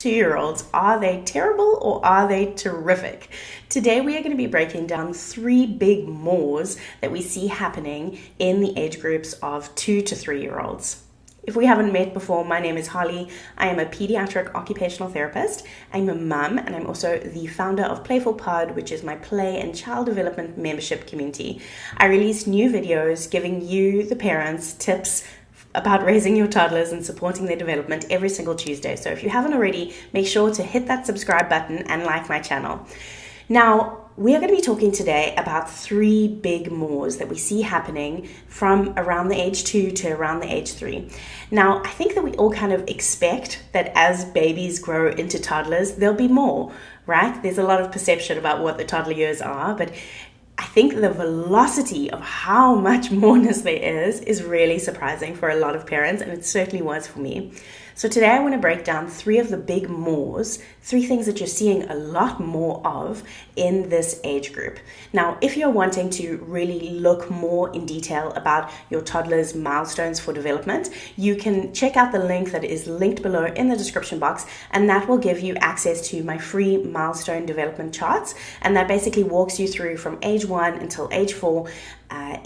2-year-olds, are they terrible or are they terrific? Today we are going to be breaking down 3 big mores that we see happening in the age groups of 2 to 3-year-olds. If we haven't met before, my name is Holly. I am a pediatric occupational therapist. I'm a mum, and I'm also the founder of Playful Pod, which is my play and child development membership community. I release new videos giving you, the parents, tips about raising your toddlers and supporting their development every single Tuesday. So if you haven't already, make sure to hit that subscribe button and like my channel. Now, we are going to be talking today about 3 big mores that we see happening from around the age 2 to around the age 3. Now, I think that we all kind of expect that as babies grow into toddlers, there'll be more, right? There's a lot of perception about what the toddler years are, but I think the velocity of how much moreness there is really surprising for a lot of parents, and it certainly was for me. So today I want to break down 3 of the big mores, 3 things that you're seeing a lot more of in this age group. Now, if you're wanting to really look more in detail about your toddler's milestones for development, you can check out the link that is linked below in the description box, and that will give you access to my free milestone development charts, and that basically walks you through from age 1 until age 4,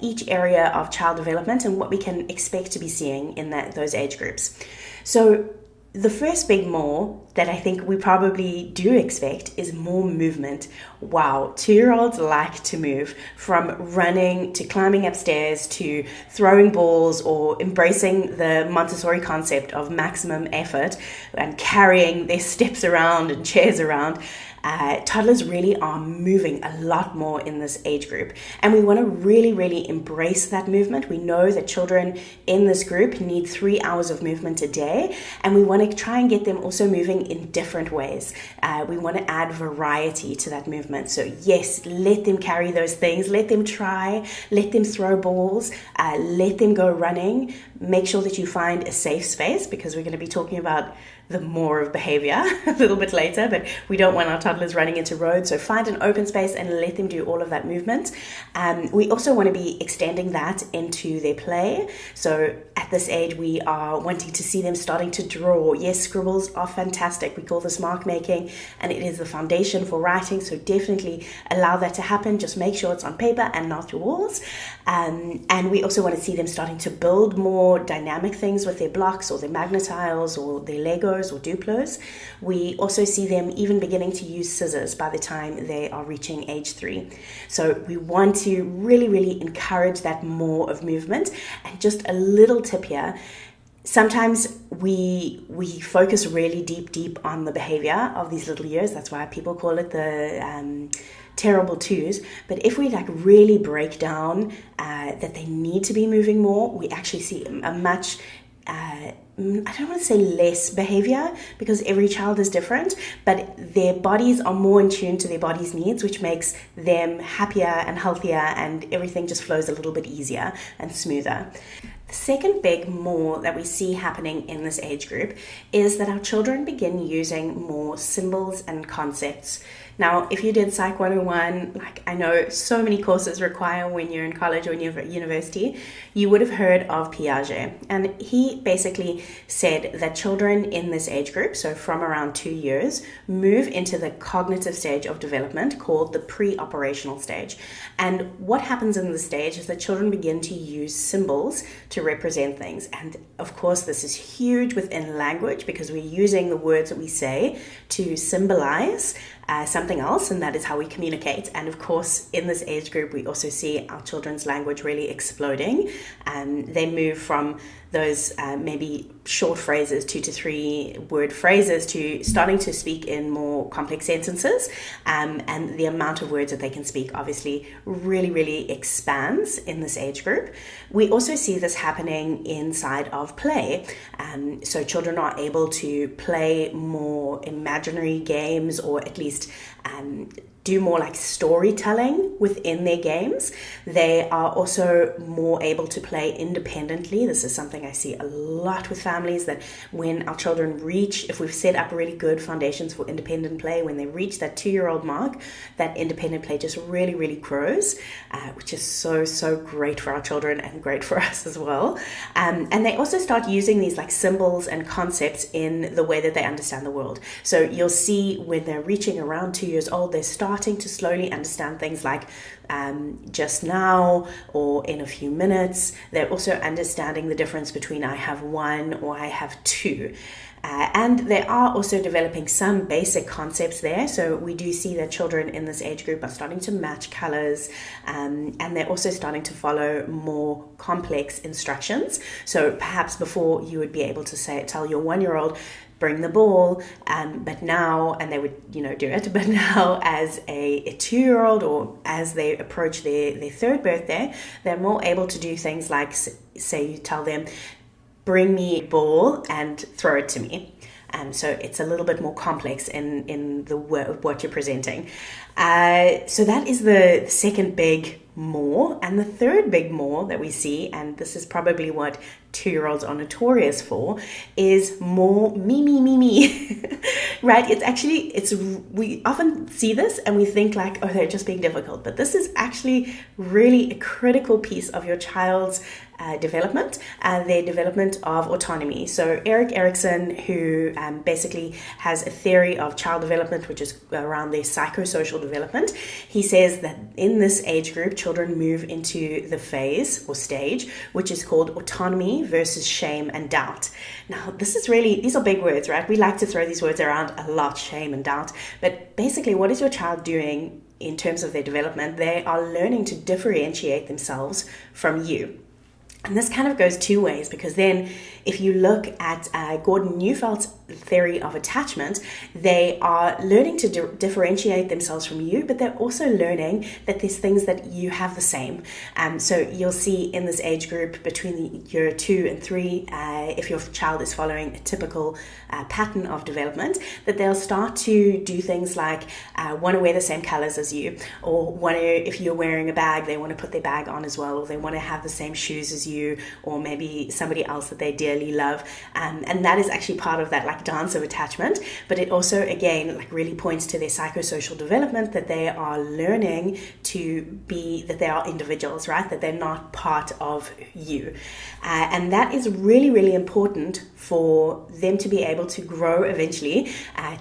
each area of child development and what we can expect to be seeing in those age groups. So the first big more that I think we probably do expect is more movement. Wow, 2-year-olds like to move, from running to climbing upstairs to throwing balls or embracing the Montessori concept of maximum effort and carrying their steps around and chairs around. Toddlers really are moving a lot more in this age group, and we want to really embrace that movement. We know that children in this group need 3 hours of movement a day, and we want to try and get them also moving in different ways. We want to add variety to that movement. So yes, let them carry those things, let them try, let them throw balls, let them go running. Make sure that you find a safe space, because we're going to be talking about the more of behavior a little bit later, but we don't want our toddlers running into roads. So find an open space and let them do all of that movement. We also want to be extending that into their play. So at this age, we are wanting to see them starting to draw. Yes, scribbles are fantastic. We call this mark making, and it is the foundation for writing. So definitely allow that to happen. Just make sure it's on paper and not your walls. And we also want to see them starting to build more dynamic things with their blocks or their magnetiles or their Legos or Duplos. We also see them even beginning to use scissors by the time they are reaching age 3. So we want to really encourage that more of movement. And just a little tip here, sometimes we focus really deep on the behavior of these little years. That's why people call it the terrible 2s. But if we really break down that they need to be moving more, we actually see a much I don't want to say less behavior, because every child is different, but their bodies are more in tune to their body's needs, which makes them happier and healthier, and everything just flows a little bit easier and smoother. The second big more that we see happening in this age group is that our children begin using more symbols and concepts. Now, if you did Psych 101, like I know so many courses require when you're in college or in university, you would have heard of Piaget. And he basically said that children in this age group, so from around 2 years, move into the cognitive stage of development called the pre-operational stage. And what happens in this stage is that children begin to use symbols to represent things. And of course, this is huge within language, because we're using the words that we say to symbolize something else, and that is how we communicate. And of course, in this age group, we also see our children's language really exploding. They move from those maybe short phrases, 2 to 3 word phrases, to starting to speak in more complex sentences. And the amount of words that they can speak obviously really expands in this age group. We also see this happening inside of play. So children are able to play more imaginary games, or at least do more like storytelling within their games. They are also more able to play independently. This is something I see a lot with families, that when our children reach, if we've set up really good foundations for independent play, when they reach that 2-year-old mark, that independent play just really, really grows, which is so great for our children and great for us as well. And they also start using these like symbols and concepts in the way that they understand the world. So you'll see when they're reaching around 2 years old, they're starting to slowly understand things like just now or in a few minutes. They're also understanding the difference between I have one or I have two. And they are also developing some basic concepts there. So we do see that children in this age group are starting to match colors, and they're also starting to follow more complex instructions. So perhaps before you would be able to tell your 1-year-old, bring the ball, but now, and they would, do it, but now as a 2-year-old, or as they approach their 3rd birthday, they're more able to do things like, say you tell them, bring me a ball and throw it to me. So it's a little bit more complex in the what you're presenting. So that is the second big more. And the third big more that we see, and this is probably what 2-year-olds are notorious for, is more me. Right? We often see this and we think like, oh, they're just being difficult. But this is actually really a critical piece of your child's development, their development of autonomy. So Erik Erikson, who basically has a theory of child development, which is around their psychosocial development, he says that in this age group, children move into the phase or stage, which is called autonomy versus shame and doubt. Now, these are big words, right? We like to throw these words around a lot, shame and doubt. But basically, what is your child doing in terms of their development? They are learning to differentiate themselves from you. And this kind of goes two ways, because then if you look at Gordon Neufeld's theory of attachment, they are learning to differentiate themselves from you, but they're also learning that there's things that you have the same. So you'll see in this age group between year 2 and 3, if your child is following a typical pattern of development, that they'll start to do things like want to wear the same colors as you, or if you're wearing a bag, they want to put their bag on as well, or they want to have the same shoes as you, or maybe somebody else that they dearly love. And that is actually part of that like dance of attachment, but it also again like really points to their psychosocial development, that they are learning that they are individuals, right? That they're not part of you. And that is really, really important for them to be able to grow eventually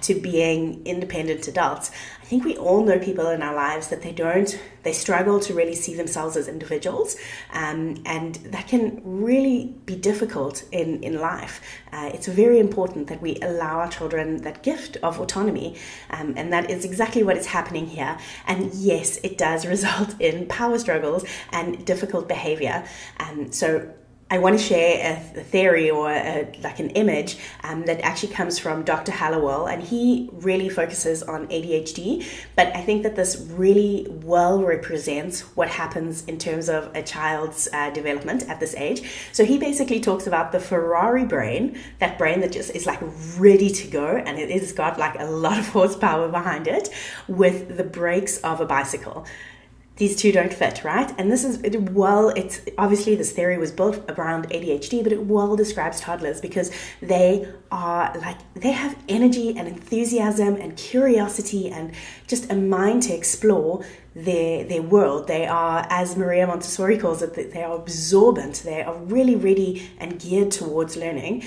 to being independent adults. I think we all know people in our lives that they struggle to really see themselves as individuals, and that can really be difficult in life. It's very important that we allow our children that gift of autonomy, and that is exactly what is happening here. And yes, it does result in power struggles and difficult behavior. So I want to share a theory or like an image that actually comes from Dr. Hallowell, and he really focuses on ADHD, but I think that this really well represents what happens in terms of a child's development at this age. So he basically talks about the Ferrari brain, that brain that just is like ready to go, and it has got like a lot of horsepower behind it, with the brakes of a bicycle. These two don't fit, right? And it's obviously this theory was built around ADHD, but it well describes toddlers, because they have energy and enthusiasm and curiosity and just a mind to explore their world. They are, as Maria Montessori calls it, they are absorbent. They are really ready and geared towards learning.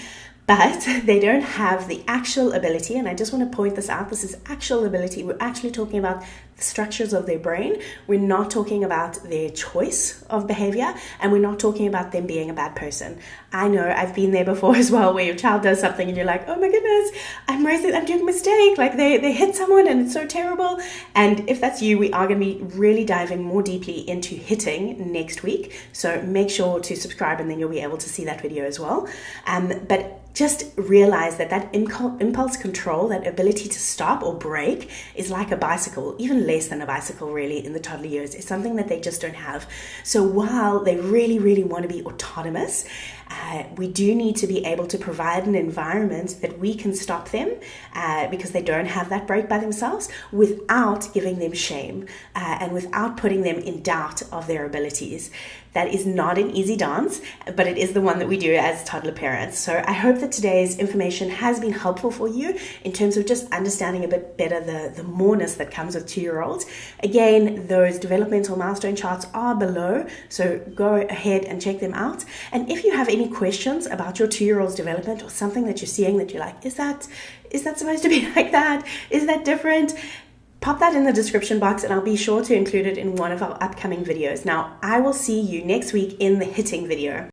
But they don't have the actual ability, and I just want to point this out, this is actual ability. We're actually talking about the structures of their brain. We're not talking about their choice of behavior, and we're not talking about them being a bad person. I know, I've been there before as well, where your child does something and you're like, oh my goodness, I'm doing a mistake. Like they hit someone and it's so terrible. And if that's you, we are going to be really diving more deeply into hitting next week. So make sure to subscribe, and then you'll be able to see that video as well. But just realize that impulse control, that ability to stop or brake, is like a bicycle, even less than a bicycle really in the toddler years. It's something that they just don't have. So while they really, really want to be autonomous, We do need to be able to provide an environment that we can stop them because they don't have that break by themselves without giving them shame and without putting them in doubt of their abilities. That is not an easy dance, but it is the one that we do as toddler parents. So I hope that today's information has been helpful for you in terms of just understanding a bit better the moreness that comes with 2-year-olds. Again, those developmental milestone charts are below, so go ahead and check them out. And if you have any questions about your 2-year-old's development or something that you're seeing that you're like, is that supposed to be like that? Is that different? Pop that in the description box and I'll be sure to include it in one of our upcoming videos. Now, I will see you next week in the hitting video.